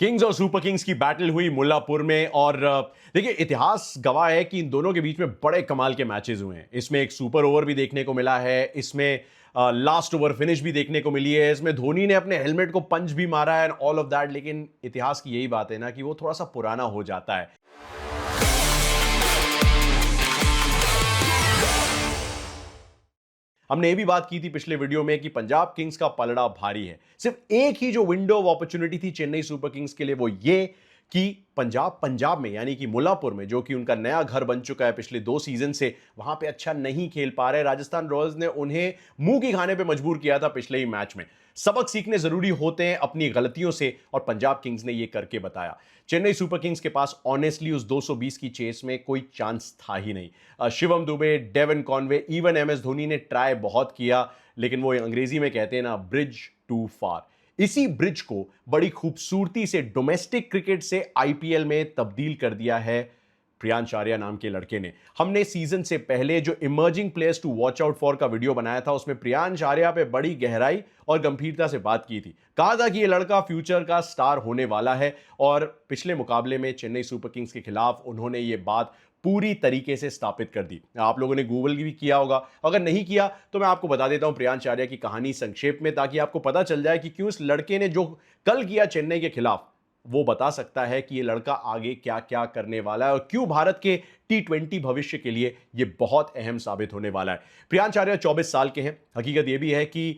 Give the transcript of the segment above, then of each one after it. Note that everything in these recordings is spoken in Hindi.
किंग्स और सुपर किंग्स की बैटल हुई मुल्लापुर में और देखिए इतिहास गवाह है कि इन दोनों के बीच में बड़े कमाल के मैचेस हुए हैं। इसमें एक सुपर ओवर भी देखने को मिला है, इसमें लास्ट ओवर फिनिश भी देखने को मिली है, इसमें धोनी ने अपने हेलमेट को पंच भी मारा है एंड ऑल ऑफ दैट। लेकिन इतिहास की यही बात है ना कि वो थोड़ा सा पुराना हो जाता है। हमने ये भी बात की थी पिछले वीडियो में कि पंजाब किंग्स का पलड़ा भारी है। सिर्फ एक ही जो विंडो ऑफ अपॉर्चुनिटी थी चेन्नई सुपर किंग्स के लिए वो ये कि पंजाब में यानी कि मुल्लापुर में, जो कि उनका नया घर बन चुका है पिछले 2 सीजन से, वहां पे अच्छा नहीं खेल पा रहे। राजस्थान रॉयल्स ने उन्हें मुंह की खाने पे मजबूर किया था पिछले ही मैच में। सबक सीखने जरूरी होते हैं अपनी गलतियों से और पंजाब किंग्स ने यह करके बताया। चेन्नई सुपर किंग्स के पास ऑनेस्टली उस 220 की चेस में कोई चांस था ही नहीं। Shivam Dube, Devon Conway, even MS Dhoni ने ट्राई बहुत किया, लेकिन वो अंग्रेजी में कहते हैं ना, ब्रिज टू फार। इसी ब्रिज को बड़ी खूबसूरती से डोमेस्टिक क्रिकेट से आईपीएल में तब्दील कर दिया है प्रियांश आर्या नाम के लड़के ने। हमने सीजन से पहले जो emerging players to watch out for का वीडियो बनाया था, उसमें प्रियांश आर्या पे बड़ी गहराई और गंभीरता से बात की थी। कहा था कि यह लड़का फ्यूचर का स्टार होने वाला है और पिछले मुकाबले में चेन्नई सुपर किंग्स के खिलाफ उन्होंने ये बात पूरी तरीके से स्थापित कर दी। आप लोगों ने गूगल भी किया होगा, अगर नहीं किया तो मैं आपको बता देता हूं प्रियांश आर्या की कहानी संक्षेप में, ताकि आपको पता चल जाए कि क्यों इस लड़के ने जो कल किया चेन्नई के खिलाफ, वो बता सकता है कि ये लड़का आगे क्या क्या करने वाला है और क्यों भारत के T20 भविष्य के लिए ये बहुत अहम साबित होने वाला है। प्रियांश आर्या 24 साल के हैं। हकीकत ये भी है कि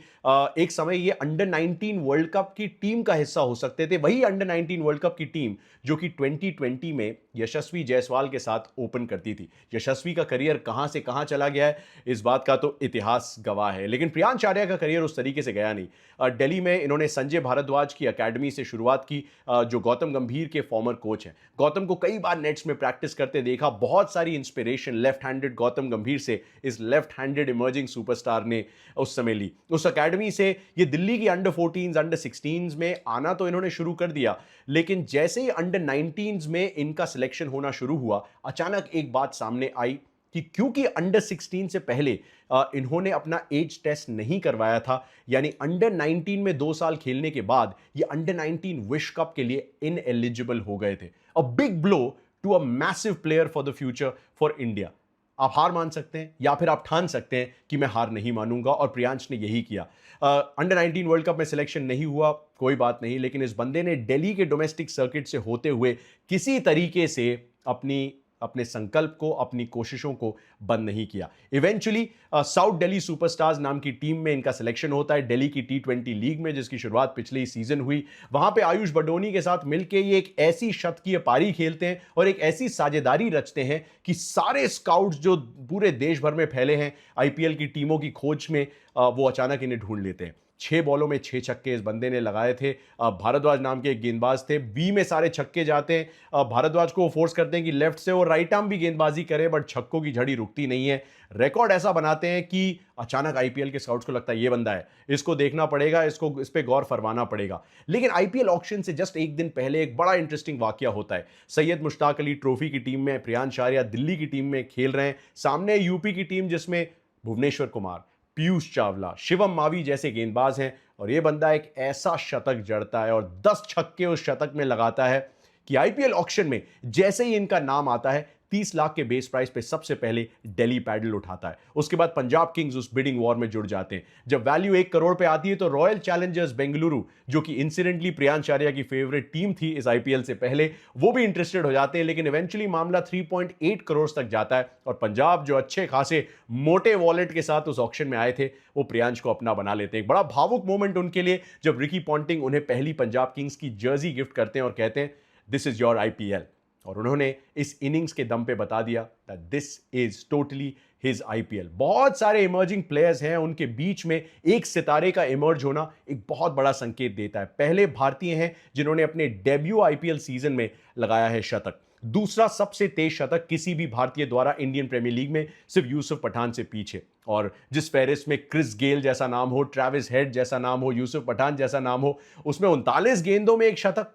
एक समय ये अंडर 19 वर्ल्ड कप की टीम का हिस्सा हो सकते थे। वही अंडर 19 वर्ल्ड कप की टीम जो कि 2020 में यशस्वी जायसवाल के साथ ओपन करती थी। यशस्वी का करियर कहां से कहां चला गया है, इस बात का तो इतिहास गवाह है। लेकिन प्रियांश आर्या का करियर उस तरीके से गया नहीं। दिल्ली में इन्होंने संजय भारद्वाज की अकेडमी से शुरुआत की, जो गौतम गंभीर के फॉर्मर कोच हैं। गौतम को कई बार नेट्स में प्रैक्टिस करते देखा। बहुत सारी इंस्पिरेशन लेफ्ट हैंडेड गौतम गंभीर से इस लेफ्ट हैंडेड इमर्जिंग सुपरस्टार ने उस समय ली। उस अकेडमी से ये दिल्ली की अंडर 14 अंडर 16 में आना तो इन्होंने शुरू कर दिया, लेकिन जैसे ही अंडर 19 में इनका सिलेक्शन होना शुरू हुआ, अचानक एक बात सामने आई कि क्योंकि अंडर 16 से पहले इन्होंने अपना एज टेस्ट नहीं करवाया था, यानी अंडर 19 में 2 साल खेलने के बाद ये अंडर 19 विश्व कप के लिए इनएलिजिबल हो गए थे। A big blow to a massive player for the future for India. आप हार मान सकते हैं या फिर आप ठान सकते हैं कि मैं हार नहीं मानूंगा, और प्रियांश ने यही किया। अंडर 19 वर्ल्ड कप में सिलेक्शन नहीं हुआ, कोई बात नहीं, लेकिन इस बंदे ने दिल्ली के डोमेस्टिक सर्किट से होते हुए किसी तरीके से अपने संकल्प को, अपनी कोशिशों को बंद नहीं किया। इवेंचुअली साउथ दिल्ली सुपरस्टार्स नाम की टीम में इनका सिलेक्शन होता है, दिल्ली की T20 लीग में, जिसकी शुरुआत पिछले सीजन हुई। वहां पे आयुष बडोनी के साथ मिलकर ये एक ऐसी शतकीय पारी खेलते हैं और एक ऐसी साझेदारी रचते हैं कि सारे स्काउट्स जो पूरे देश भर में फैले हैं आईपीएल की टीमों की खोज में, वो अचानक इन्हें ढूंढ लेते हैं। 6 बॉलों में 6 छक्के इस बंदे ने लगाए थे। भारद्वाज नाम के एक गेंदबाज थे, 20 में सारे छक्के जाते हैं। भारद्वाज को फोर्स करते हैं कि लेफ्ट से और राइट आर्म भी गेंदबाजी करे, बट छक्कों की झड़ी रुकती नहीं है। रिकॉर्ड ऐसा बनाते हैं कि अचानक आईपीएल के स्काउट्स को लगता है ये बंदा है, इसको देखना पड़ेगा, इस पे गौर फरमाना पड़ेगा। लेकिन आईपीएल ऑक्शन से जस्ट एक दिन पहले एक बड़ा इंटरेस्टिंग वाकया होता है। सैयद मुश्ताक अली ट्रॉफी की टीम में प्रियांश आर्या दिल्ली की टीम में खेल रहे हैं। सामने यूपी की टीम जिसमें भुवनेश्वर कुमार, पीयूष चावला, शिवम मावी जैसे गेंदबाज हैं, और यह बंदा एक ऐसा शतक जड़ता है और 10 छक्के उस शतक में लगाता है कि आईपीएल ऑक्शन में जैसे ही इनका नाम आता है 30 लाख के बेस प्राइस पे सबसे पहले दिल्ली पैडल उठाता है। उसके बाद पंजाब किंग्स उस बिडिंग वॉर में जुड़ जाते हैं। जब वैल्यू 1 करोड़ पे आती है तो रॉयल चैलेंजर्स बेंगलुरु, जो कि इंसिडेंटली प्रियांश आर्या की फेवरेट टीम थी इस आईपीएल से पहले, वो भी इंटरेस्टेड हो जाते हैं। लेकिन इवेंचुअली मामला 3.8 करोड़ तक जाता है और पंजाब, जो अच्छे खासे मोटे वॉलेट के साथ उस ऑक्शन में आए थे, वो प्रियांश को अपना बना लेते हैं। एक बड़ा भावुक मोमेंट उनके लिए जब रिकी पॉन्टिंग उन्हें पहली पंजाब किंग्स की जर्सी गिफ्ट करते हैं और कहते हैं दिस इज योर आईपीएल। और उन्होंने इस इनिंग्स के दम पे बता दिया that this is totally his IPL. बहुत सारे इमर्जिंग प्लेयर्स हैं, उनके बीच में एक सितारे का इमर्ज होना एक बहुत बड़ा संकेत देता है। पहले भारतीय हैं जिन्होंने अपने डेब्यू आईपीएल सीजन में लगाया है शतक। दूसरा सबसे तेज शतक किसी भी भारतीय द्वारा इंडियन प्रीमियर लीग में, सिर्फ यूसुफ पठान से पीछे। और जिस फेरिस में क्रिस गेल जैसा नाम हो, ट्रेविस हेड जैसा नाम हो, यूसुफ पठान जैसा नाम हो, उसमें 39 गेंदों में एक शतक,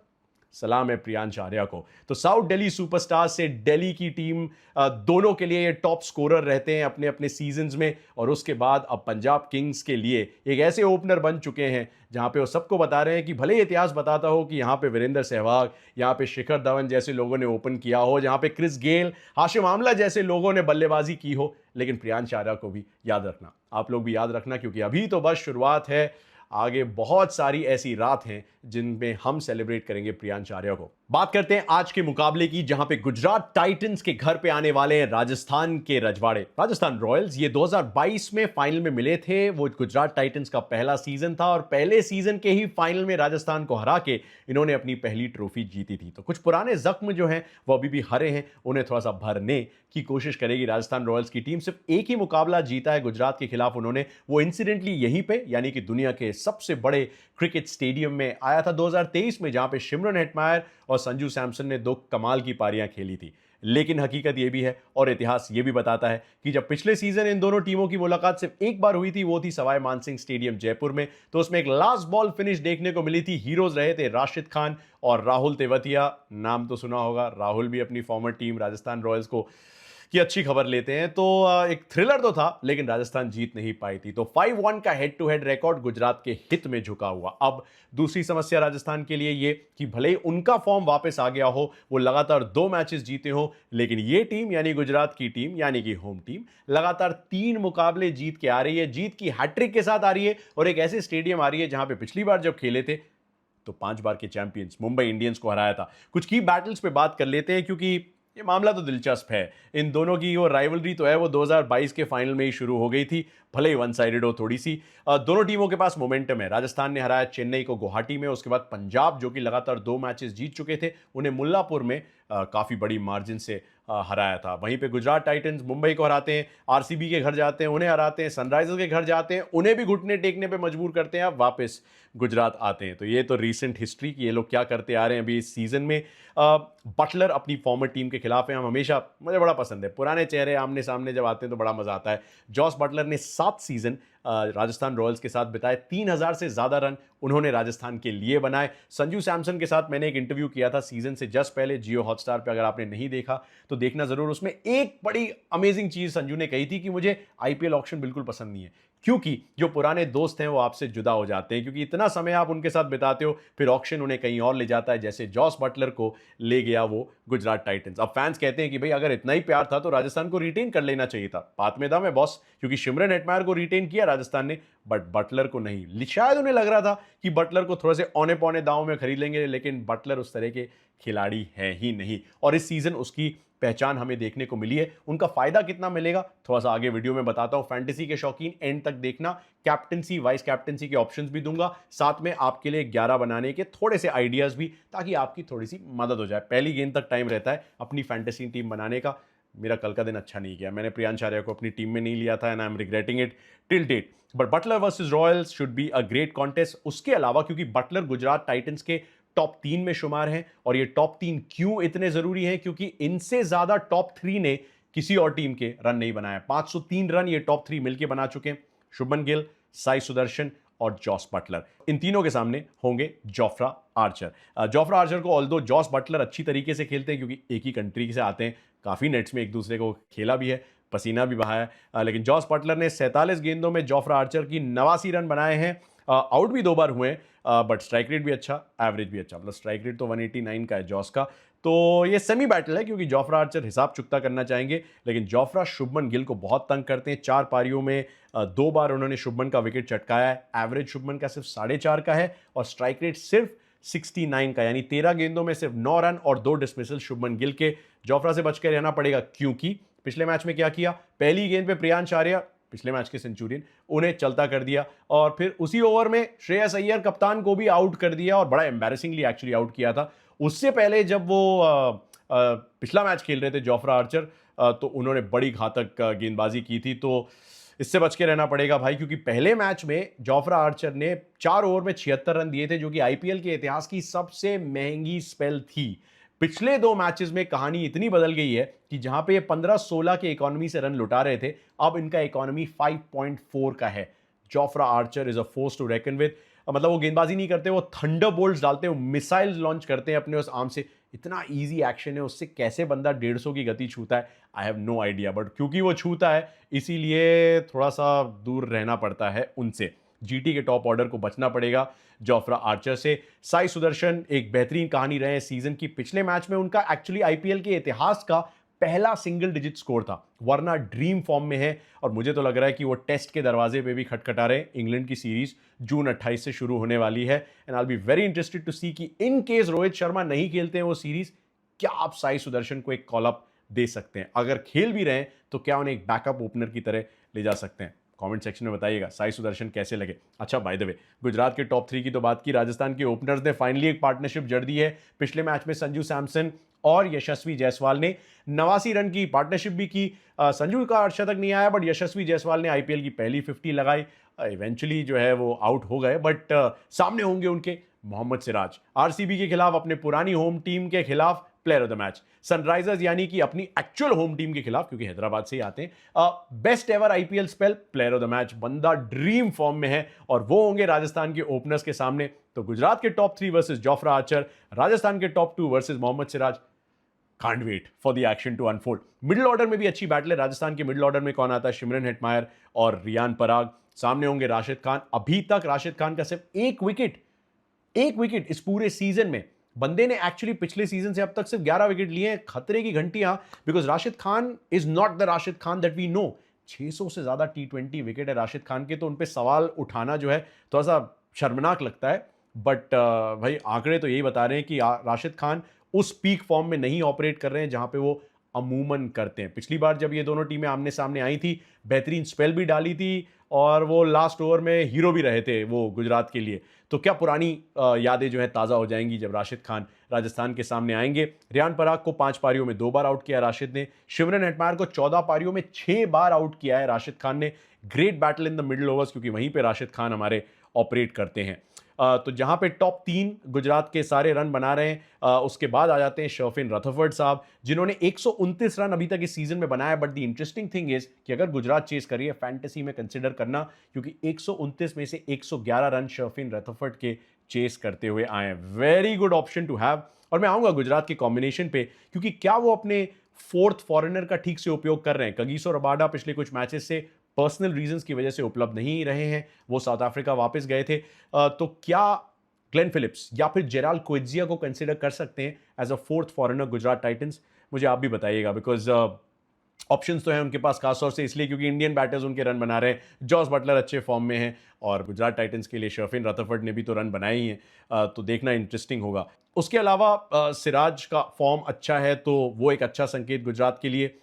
सलाम है प्रियांश आर्या को। तो साउथ दिल्ली सुपरस्टार्स से दिल्ली की टीम दोनों के लिए ये टॉप स्कोरर रहते हैं अपने अपने सीजन्स में, और उसके बाद अब पंजाब किंग्स के लिए एक ऐसे ओपनर बन चुके हैं जहां पे वो सबको बता रहे हैं कि भले ही इतिहास बताता हो कि यहां पे वीरेंद्र सहवाग, यहां पे शिखर धवन जैसे लोगों ने ओपन किया हो, जहां पे क्रिस गेल, हाशिम आमला जैसे लोगों ने बल्लेबाजी की हो, लेकिन प्रियांश आर्या को भी याद रखना, आप लोग भी याद रखना, क्योंकि अभी तो बस शुरुआत है। आगे बहुत सारी ऐसी रात हैं जिनमें हम सेलिब्रेट करेंगे प्रियांश आर्या को। बात करते हैं आज के मुकाबले की, जहां पे गुजरात टाइटंस के घर पे आने वाले हैं राजस्थान के रजवाड़े, राजस्थान रॉयल्स। ये 2022 में फाइनल में मिले थे, वो गुजरात टाइटंस का पहला सीजन था और पहले सीजन के ही फाइनल में राजस्थान को हरा के इन्होंने अपनी पहली ट्रॉफी जीती थी। तो कुछ पुराने जख्म जो हैं वो अभी भी हरे हैं, उन्हें थोड़ा सा भरने की कोशिश करेगी राजस्थान रॉयल्स की टीम। सिर्फ एक ही मुकाबला जीता है गुजरात के खिलाफ उन्होंने, वो इंसिडेंटली यहीं पे, यानी कि दुनिया के सबसे बड़े क्रिकेट स्टेडियम में आया था 2023 में, जहां पे शिमरन हेटमायर और संजू सैमसन ने दो कमाल की पारियां खेली थी। लेकिन हकीकत यह भी है और इतिहास यह भी बताता है कि जब पिछले सीजन इन दोनों टीमों की मुलाकात सिर्फ एक बार हुई थी, वो थी सवाई मानसिंह स्टेडियम जयपुर में। तो उसमें एक लास्ट बॉल फिनिश देखने को मिली थी। हीरोज रहे थे राशिद खान और राहुल तेवतिया, नाम तो सुना होगा, राहुल भी अपनी फॉर्मर टीम राजस्थान रॉयल्स को की अच्छी खबर लेते हैं। तो एक थ्रिलर तो था, लेकिन राजस्थान जीत नहीं पाई थी। तो 5-1 का head to head record Gujarat के हित में झुका हुआ। अब दूसरी समस्या राजस्थान के लिए ये कि भले ही उनका फॉर्म वापस आ गया हो, वो लगातार 2 मैचेस जीते हो, लेकिन ये टीम यानी गुजरात की टीम यानी कि होम टीम लगातार 3 मुकाबले जीत के आ रही है, जीत की हैट्रिक के साथ आ रही है, और एक ऐसे स्टेडियम आ रही है जहां पे पिछली बार जब खेले थे तो 5 बार के चैंपियंस मुंबई इंडियंस को हराया था। कुछ की बैटल्स पे बात कर लेते हैं, क्योंकि ये मामला तो दिलचस्प है। इन दोनों की वो राइवलरी तो है, वो 2022 के फाइनल में ही शुरू हो गई थी, भले ही वन साइडेड हो थोड़ी सी। दोनों टीमों के पास मोमेंटम है। राजस्थान ने हराया चेन्नई को गुवाहाटी में, उसके बाद पंजाब जो कि लगातार 2 मैचेस जीत चुके थे, उन्हें मुल्लापुर में काफी बड़ी मार्जिन से हराया था। वहीं पे गुजरात टाइटंस मुंबई को हराते हैं, आरसीबी के घर जाते हैं, उन्हें हराते हैं, सनराइजर्स के घर जाते हैं, उन्हें भी घुटने टेकने पे मजबूर करते हैं, अब वापस गुजरात आते हैं। तो ये तो रीसेंट हिस्ट्री की ये लोग क्या करते आ रहे हैं अभी इस सीजन में। बटलर अपनी फॉर्मर टीम के खिलाफ है, हम हमेशा, मुझे बड़ा पसंद है पुराने चेहरे आमने सामने जब आते हैं तो बड़ा मजा आता है। जॉस बटलर ने 7 सीजन राजस्थान रॉयल्स के साथ बिताए, 3000 से ज्यादा रन उन्होंने राजस्थान के लिए बनाए। संजू सैमसन के साथ मैंने एक इंटरव्यू किया था सीजन से जस्ट पहले, जियो हॉटस्टार पे, अगर आपने नहीं देखा तो देखना जरूर। उसमें एक बड़ी अमेजिंग चीज संजू ने कही थी कि मुझे आईपीएल ऑक्शन बिल्कुल पसंद नहीं है, क्योंकि जो पुराने दोस्त हैं वो आपसे जुदा हो जाते हैं, क्योंकि इतना समय आप उनके साथ बिताते हो, फिर ऑक्शन उन्हें कहीं और ले जाता है, जैसे जॉस बटलर को ले गया वो गुजरात टाइटंस। अब फैंस कहते हैं कि भाई अगर इतना ही प्यार था तो राजस्थान को रिटेन कर लेना चाहिए था। बात में दम है बॉस, क्योंकि शिमरन हेटमायर को रिटेन किया राजस्थान ने, बट बटलर को नहीं। शायद उन्हें लग रहा था कि बटलर को थोड़े से औने पौने दांव में खरीद लेंगे, लेकिन बटलर उस तरह के खिलाड़ी है ही नहीं, और इस सीजन उसकी पहचान हमें देखने को मिली है। उनका फायदा कितना मिलेगा थोड़ा सा आगे वीडियो में बताता हूं। फैंटेसी के शौकीन एंड तक देखना, कैप्टनसी वाइस कैप्टनसी के ऑप्शंस भी दूंगा, साथ में आपके लिए 11 बनाने के थोड़े से आइडियाज भी, ताकि आपकी थोड़ी सी मदद हो जाए। पहली गेंद तक टाइम रहता है अपनी फैंटेसी टीम बनाने का। मेरा कल का दिन अच्छा नहीं गया, मैंने प्रियांश आर्या को अपनी टीम में नहीं लिया था, and I am regretting it till date. But Buttler versus Royals should be a great contest. उसके अलावा क्योंकि बटलर गुजरात टाइटंस के टॉप 3 में शुमार हैं, और ये टॉप 3 क्यों इतने जरूरी हैं, क्योंकि इनसे ज्यादा टॉप 3 ने किसी और टीम के रन नहीं बनाया। 503 रन ये टॉप 3 मिलकर बना चुके हैं। शुभमन गिल, साई सुदर्शन और जॉस बटलर, इन तीनों के सामने होंगे जोफ्रा आर्चर। जोफ्रा आर्चर को ऑल्दो जॉस बटलर अच्छी तरीके से खेलते हैं, क्योंकि एक ही कंट्री से आते हैं, काफी नेट्स में एक दूसरे को खेला भी है, पसीना भी बहाया है। लेकिन जॉस बटलर ने 47 गेंदों में जोफ्रा आर्चर की 89 रन बनाए हैं। आउट भी 2 बार हुए हैं, बट स्ट्राइक रेट भी अच्छा, एवरेज भी अच्छा, मतलब स्ट्राइक रेट तो 189 का है जॉस का। तो ये सेमी बैटल है, क्योंकि जोफ्रा आर्चर हिसाब चुकता करना चाहेंगे, लेकिन जोफ्रा शुभमन गिल को बहुत तंग करते हैं। 4 पारियों में 2 बार उन्होंने शुभमन का विकेट चटकाया है। एवरेज शुभमन का सिर्फ 4.5 का है, और स्ट्राइक रेट सिर्फ 69 का, यानी 13 गेंदों में सिर्फ 9 रन और 2 डिसमिसल शुभमन गिल के। जोफ्रा से बचकर रहना पड़ेगा, क्योंकि पिछले मैच में क्या किया, पहली गेंद पे प्रियांश आर्या, पिछले मैच के सेंचुरियन, उन्हें चलता कर दिया, और फिर उसी ओवर में श्रेयस अय्यर कप्तान को भी आउट कर दिया, और बड़ा एम्बैरेसिंगली एक्चुअली आउट किया था। उससे पहले जब वो पिछला मैच खेल रहे थे जोफ्रा आर्चर, तो उन्होंने बड़ी घातक गेंदबाजी की थी। तो इससे बच के रहना पड़ेगा भाई, क्योंकि पहले मैच में जोफ्रा आर्चर ने 4 ओवर में 76 रन दिए थे, जो कि आईपीएल के इतिहास की सबसे महंगी स्पेल थी। पिछले 2 मैचेस में कहानी इतनी बदल गई है कि जहां पे ये 15-16 के इकोनॉमी से रन लुटा रहे थे, अब इनका इकोनॉमी 5.4 का है। Jofra Archer is a force to reckon with. मतलब वो गेंदबाजी नहीं करते, वो थंडर बोल्ट्स डालते हैं, वो मिसाइल्स लॉन्च करते हैं अपने उस आर्म से। इतना ईजी एक्शन है, उससे कैसे बंदा 150 की गति छूता है, I have no idea, but क्योंकि वो छूता है इसीलिए थोड़ा सा दूर रहना पड़ता है उनसे। जीटी के टॉप ऑर्डर को बचना पड़ेगा जोफ्रा आर्चर से। साई सुदर्शन एक बेहतरीन कहानी रहे हैं सीजन की। पिछले मैच में उनका एक्चुअली आईपीएल के इतिहास का पहला सिंगल डिजिट स्कोर था, वरना ड्रीम फॉर्म में है और मुझे तो लग रहा है कि वो टेस्ट के दरवाजे पे भी खटखटा रहे हैं। इंग्लैंड की सीरीज जून 28 से शुरू होने वाली है and I will be very interested to see कि इन केस रोहित शर्मा नहीं खेलते हैं वो सीरीज, क्या आप साई सुदर्शन को एक कॉल अप दे सकते हैं? अगर खेल भी रहे हैं तो क्या उन्हें एक बैकअप ओपनर की तरह ले जा सकते हैं? कमेंट सेक्शन में बताइएगा साई सुदर्शन कैसे लगे। अच्छा, बाय द वे, गुजरात के टॉप 3 की तो बात की, राजस्थान के ओपनर्स ने फाइनली एक पार्टनरशिप जड़ दी है। पिछले मैच में संजू सैमसन और यशस्वी जायसवाल ने 89 रन की पार्टनरशिप भी की। संजू का अर्धशतक नहीं आया, बट यशस्वी जायसवाल ने आईपीएल की पहली 50 लगाई। इवेंचुअली जो है वो आउट हो गए, बट सामने होंगे उनके मोहम्मद सिराज। आरसीबी के खिलाफ, अपने पुरानी होम टीम के खिलाफ player of the match. Sunrisers यानी कि अपनी एक्चुअल होम टीम के खिलाफ, क्योंकि हैदराबाद से ही आते हैं, best ever IPL spell, player of the match. बंदा ड्रीम फॉर्म में है और वो होंगे राजस्थान के ओपनर्स के सामने। तो गुजरात के top 3 versus Jofra Archer, Rajasthan के top 2 versus Mohammed Siraj. Can't wait for the action to unfold. Middle order में भी अच्छी बैटल है। राजस्थान के मिडिल ऑर्डर में कौन आता है? शिमरन हेटमायर और रियान पराग। सामने होंगे राशिद खान। अभी तक राशिद खान का सिर्फ एक विकेट इस पूरे सीजन में। बंदे ने एक्चुअली पिछले सीजन से अब तक सिर्फ 11 विकेट लिए हैं। खतरे की घंटियां, because Rashid Khan is not the Rashid Khan that we know. 600 से ज्यादा T20 विकेट है राशिद खान के, तो उन पे सवाल उठाना जो है थोड़ा सा शर्मनाक लगता है। बट भाई आंकड़े तो यही बता रहे हैं कि राशिद खान उस पीक फॉर्म में नहीं ऑपरेट कर रहे हैं जहां पे वो अमूमन करते हैं। पिछली बार जब ये दोनों टीमें आमने सामने आई थी, बेहतरीन स्पेल भी डाली थी और वो लास्ट ओवर में हीरो भी रहे थे वो गुजरात के लिए। तो क्या पुरानी यादें जो है ताज़ा हो जाएंगी जब राशिद खान राजस्थान के सामने आएंगे। रियान पराग को 5 पारियों में 2 बार आउट किया राशिद ने। शिमरन हेटमायर को 14 पारियों में 6 बार आउट किया है राशिद खान ने। Great battle in the middle overs, क्योंकि वहीं पे राशिद खान हमारे ऑपरेट करते हैं। तो जहां पे टॉप 3 गुजरात के सारे रन बना रहे हैं, उसके बाद आ जाते हैं शर्फिन रथफर्ड साहब, जिन्होंने 129 रन अभी तक इस सीजन में बनाया। But the interesting thing is कि अगर गुजरात चेस करिए, है फैंटेसी में कंसिडर करना, क्योंकि 129 में से 111 रन शर्फिन रथफर्ड के चेस करते हुए आए हैं। Very good option to have. और मैं आऊंगा गुजरात के कॉम्बिनेशन पे, क्योंकि क्या वो अपने फोर्थ फॉरेनर का ठीक से उपयोग कर रहे हैं? कगिसो रबाडा पिछले कुछ मैचेस से पर्सनल रीजंस की वजह से उपलब्ध नहीं रहे हैं, वो साउथ अफ्रीका वापस गए थे। तो क्या ग्लेन फिलिप्स या फिर जेराल्ड कोएत्जिया को कंसीडर कर सकते हैं as a fourth foreigner Gujarat Titans? मुझे आप भी बताइएगा, बिकॉज ऑप्शंस तो हैं उनके पास, खासतौर से इसलिए क्योंकि इंडियन बैटर्स उनके रन बना रहे हैं। जॉस बटलर अच्छे फॉर्म में हैं और गुजरात टाइटंस के लिए शर्फिन रथफर्ड ने भी तो रन बनाए ही हैं। तो देखना इंटरेस्टिंग होगा। उसके अलावा सिराज का फॉर्म अच्छा है, तो वो एक अच्छा संकेत गुजरात के लिए।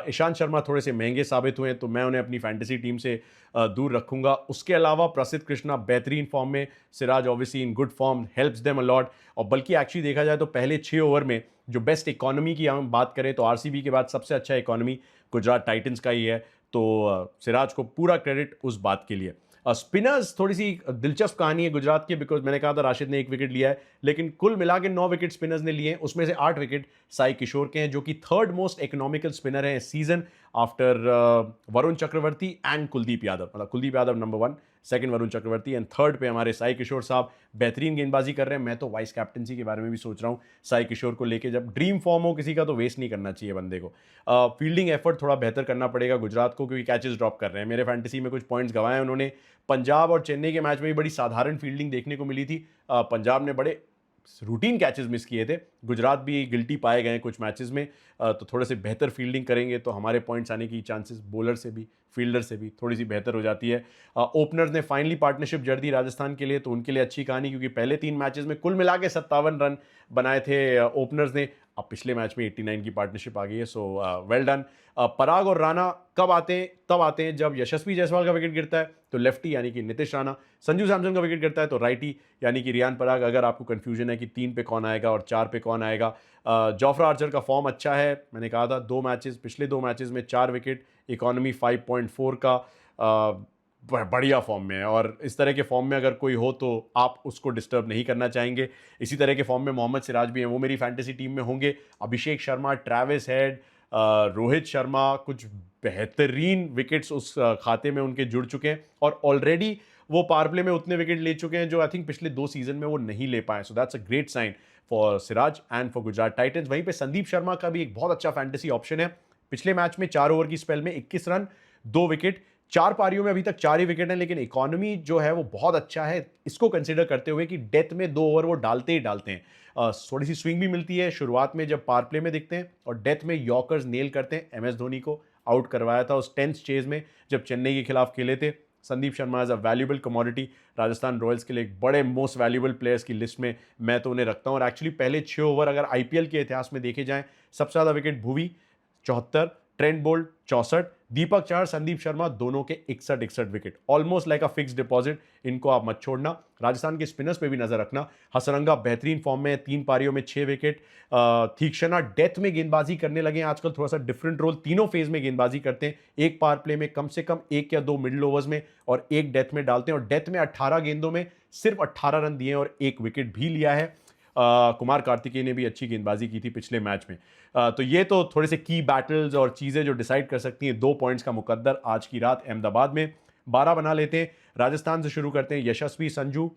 ईशांत शर्मा थोड़े से महंगे साबित हुए, तो मैं उन्हें अपनी फैंटेसी टीम से दूर रखूंगा। उसके अलावा प्रसिद्ध कृष्णा बेहतरीन फॉर्म में, Siraj obviously in good form, helps them a lot. और बल्कि एक्चुअली देखा जाए तो पहले 6 ओवर में जो बेस्ट इकोनॉमी की हम बात करें तो आरसीबी के बाद सबसे अच्छा इकोनॉमी गुजरात टाइटंस का ही है। तो सिराज को पूरा क्रेडिट उस बात के लिए। स्पिनर्स थोड़ी सी दिलचस्प कहानी है गुजरात की, बिकॉज मैंने कहा था राशिद ने 1 विकेट लिया है, लेकिन कुल मिला के 9 विकेट स्पिनर्स ने लिए हैं। उसमें से 8 विकेट साई किशोर के हैं, जो कि थर्ड मोस्ट इकोनॉमिकल स्पिनर है इस season after Varun Chakravarthy and Kuldeep Yadav. मतलब Kuldeep Yadav number 1, second Varun Chakravarthy and third पे हमारे साई किशोर साहब बेहतरीन गेंदबाजी कर रहे हैं। मैं तो वाइस कैप्टनसी के बारे में भी सोच रहा हूँ साई किशोर को लेके। जब ड्रीम फॉर्म हो किसी का तो वेस्ट नहीं करना चाहिए बंदे को। फील्डिंग एफर्ट थोड़ा बेहतर करना पड़ेगा गुजरात को, क्योंकि कैचेस ड्रॉप कर रहे हैं। मेरे फैंटेसी में कुछ पॉइंट्स गंवाए उन्होंने। पंजाब और चेन्नई के मैच में भी बड़ी साधारण फील्डिंग देखने को मिली थी। पंजाब ने बड़े रूटीन कैचेस मिस किए थे। गुजरात भी गिल्टी पाए गए कुछ मैचेस में। तो थोड़े से बेहतर फील्डिंग करेंगे तो हमारे पॉइंट्स आने की चांसेस बॉलर से भी, फील्डर से भी थोड़ी सी बेहतर हो जाती है। ओपनर्स ने फाइनली पार्टनरशिप जड़ दी राजस्थान के लिए, तो उनके लिए अच्छी कहानी, क्योंकि पहले 3 मैचेस में कुल मिला के 57 रन बनाए थे ओपनर्स ने। अब पिछले मैच में 89 की पार्टनरशिप आ गई है, सो वेल डन। पराग और राणा कब आते हैं? तब आते हैं जब यशस्वी जायसवाल का विकेट गिरता है तो लेफ्टी यानी कि नीतीश राणा, संजू सैमसन का विकेट गिरता है तो राइटी यानी कि रियान पराग। अगर आपको कंफ्यूजन है कि 3 पे कौन आएगा और 4 पे कौन आएगा, जोफ्रा आर्चर का फॉर्म अच्छा है। मैंने कहा था पिछले 2 मैचेस में 4 विकेट, इकोनॉमी 5.4 का, बढ़िया फॉर्म में है। और इस तरह के फॉर्म में अगर कोई हो तो आप उसको डिस्टर्ब नहीं करना चाहेंगे। इसी तरह के फॉर्म में मोहम्मद सिराज भी हैं, वो मेरी फैंटेसी टीम में होंगे। अभिषेक शर्मा, ट्रैविस हेड, रोहित शर्मा, कुछ बेहतरीन विकेट्स उस खाते में उनके जुड़ चुके हैं। और ऑलरेडी वो पावर प्ले में उतने विकेट ले चुके हैं जो आई थिंक पिछले 2 सीजन में वो नहीं ले पाए। So that's a great sign for Siraj and for Gujarat Titans. वहीं पे संदीप शर्मा का भी एक बहुत अच्छा फैंटेसी ऑप्शन है। पिछले मैच में 4 ओवर की स्पेल में 21 रन, 2 विकेट, 4 पारियों में अभी तक 4 ही विकेट हैं, लेकिन इकोनॉमी जो है वो बहुत अच्छा है, इसको कंसीडर करते हुए कि डेथ में 2 ओवर वो डालते ही डालते हैं। थोड़ी सी स्विंग भी मिलती है शुरुआत में जब पावर प्ले में दिखते हैं, और डेथ में यॉर्कर्स नेल करते हैं। एमएस धोनी को आउट करवाया था उस 10th चेज में जब चेन्नई के खिलाफ खेले थे। Sandeep Sharma as a valuable commodity, Rajasthan Royals के लिए एक बड़े मोस्ट वैल्यूबल प्लेयर्स की लिस्ट में मैं तो उन्हें रखता हूं। और एक्चुअली पहले 6 ओवर अगर आईपीएल के इतिहास में देखे जाएं, सबसे ज़्यादा wicket Bhuvi 74, Trent Boult 64, Deepak Chahar, Sandeep Sharma दोनों के 61 wicket, almost like a fix deposit. इनको आप मत छोड़ना। राजस्थान के स्पिनर्स पे भी नजर रखना। हसरंगा बेहतरीन फॉर्म में, 3 पारियों में 6 विकेट। तीक्षणा डेथ में गेंदबाजी करने लगे हैं आजकल, थोड़ा सा डिफरेंट रोल, तीनों फेज में गेंदबाजी करते हैं। एक पावर प्ले में कम से कम 1 या 2 मिडिल ओवर्स में और 1 डेथ में डालते हैं, और डेथ में 18 गेंदों में सिर्फ 18 रन दिए और 1 विकेट भी लिया है। कुमार कार्तिकेय ने भी अच्छी गेंदबाजी की थी पिछले मैच में। तो ये तो थोड़े से की बैटल्स और चीज़ें जो डिसाइड कर सकती हैं 2 पॉइंट्स का मुकद्दर आज की रात अहमदाबाद में। 12 बना लेते हैं। राजस्थान से शुरू करते हैं। यशस्वी संजू,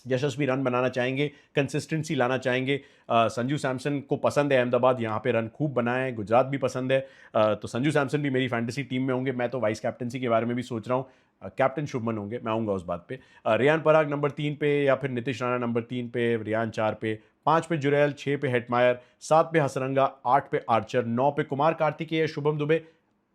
यशस्वी रन बनाना चाहेंगे, कंसिस्टेंसी लाना चाहेंगे। संजू सैमसन को पसंद है अहमदाबाद, यहाँ पे रन खूब बनाए हैं। गुजरात भी पसंद है। तो संजू सैमसन भी मेरी फैंटेसी टीम में होंगे। मैं तो वाइस कैप्टनसी के बारे में भी सोच रहा हूँ। कैप्टन शुभमन होंगे, मैं आऊँगा उस बात पे। रियान पराग नंबर 3 पे, या फिर नीतीश राणा नंबर 3 पे, रियान 4 पे, 5 पे जुरैल, 6 पे हेटमायर, 7 पे हसरंगा, 8 पे आर्चर, 9 पे Kumar Kartikeya, Shubham Dubey.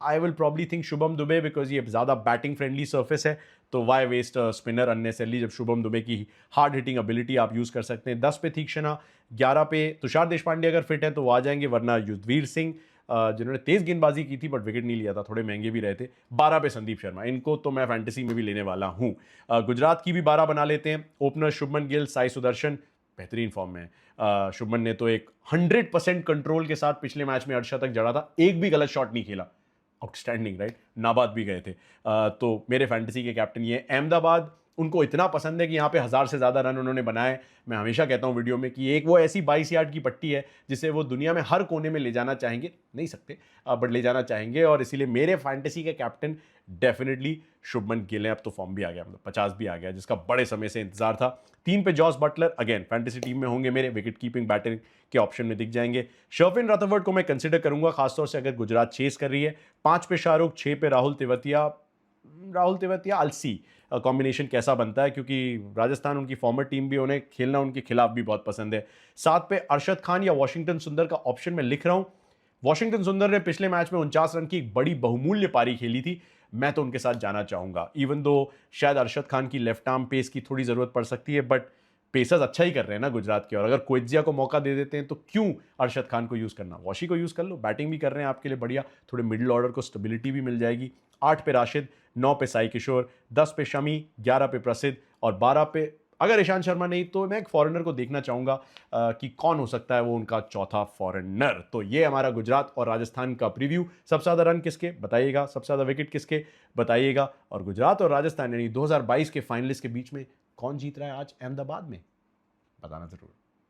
I will probably think Shubham Dubey because ये ज़्यादा बैटिंग फ्रेंडली सर्फेस है, तो वाई वेस्ट स्पिनर अननेसेसरली जब शुभम दुबे की हार्ड हिटिंग एबिलिटी आप यूज़ कर सकते हैं। 10 पे तीक्षणा, 11 पे तुषार देशपांडे अगर फिट है तो वो आ जाएंगे, वरना युद्धवीर सिंह जिन्होंने तेज गेंदबाजी की थी बट विकेट नहीं लिया था, थोड़े महंगे भी रहे थे। 12 पे संदीप शर्मा, इनको तो मैं फैंटेसी में भी लेने वाला हूँ। गुजरात की भी 12 बना लेते हैं। ओपनर शुभमन गिल, साई सुदर्शन बेहतरीन फॉर्म में है। शुभमन ने तो एक 100% कंट्रोल के साथ पिछले मैच में अर्धशतक जड़ा था, एक भी गलत शॉट नहीं खेला। Outstanding, right? नाबाद भी गए थे। तो मेरे फैंटेसी के कैप्टन ये। अहमदाबाद उनको इतना पसंद है कि यहाँ पे 1000 से ज़्यादा रन उन्होंने बनाए। मैं हमेशा कहता हूँ वीडियो में कि एक वो ऐसी 22 यार्ड की पट्टी है जिसे वो दुनिया में हर कोने में ले जाना चाहेंगे, नहीं सकते बट ले जाना चाहेंगे, और इसीलिए मेरे फैंटेसी के कैप्टन डेफिनेटली शुभमन गिल हैं। अब तो फॉर्म भी आ गया, मतलब 50 भी आ गया, जिसका बड़े समय से इंतजार था। 3 पे Jos Buttler, again fantasy team में होंगे मेरे, विकेट कीपिंग बैटिंग के ऑप्शन में दिख जाएंगे। शर्विन रथवर्ड को मैं कंसिडर करूंगा, खासतौर से अगर गुजरात चेस कर रही है। 5 पे शाहरुख, 6 पे राहुल तेवतिया। राहुल तेवतिया अलसी कॉम्बिनेशन कैसा बनता है, क्योंकि राजस्थान उनकी फॉर्मर टीम भी, उन्हें खेलना उनके खिलाफ भी बहुत पसंद है। 7 पे अरशद खान या वॉशिंगटन सुंदर का ऑप्शन में लिख रहा हूं। वॉशिंगटन सुंदर ने पिछले मैच में 49 रन की एक बड़ी बहुमूल्य पारी खेली थी, मैं तो उनके साथ जाना चाहूंगा। इवन दो शायद अरशद खान की लेफ्ट आर्म पेस की थोड़ी जरूरत पड़ सकती है, बट पेसर्स अच्छा ही कर रहे हैं ना गुजरात के, और अगर कोइत्जिया को मौका दे देते हैं तो क्यों अरशद खान को यूज़ करना, वॉशी को यूज़ कर लो, बैटिंग भी कर रहे हैं आपके लिए बढ़िया, थोड़े मिडिल ऑर्डर को स्टेबिलिटी भी मिल जाएगी। 8 पे राशिद, 9 पे साई किशोर, 10 पे शमी, 11 पे प्रसिद्ध, और 12 पे अगर ईशांत शर्मा नहीं तो मैं एक फॉरेनर को देखना चाहूँगा कि कौन हो सकता है वो उनका चौथा फॉरेनर। तो ये हमारा गुजरात और राजस्थान का प्रीव्यू। सबसे ज़्यादा रन किसके बताइएगा, सबसे ज़्यादा विकेट किसके बताइएगा, और गुजरात और राजस्थान यानी 2022 के फाइनलिस्ट के बीच में कौन जीत रहा है आज अहमदाबाद में, बताना ज़रूर।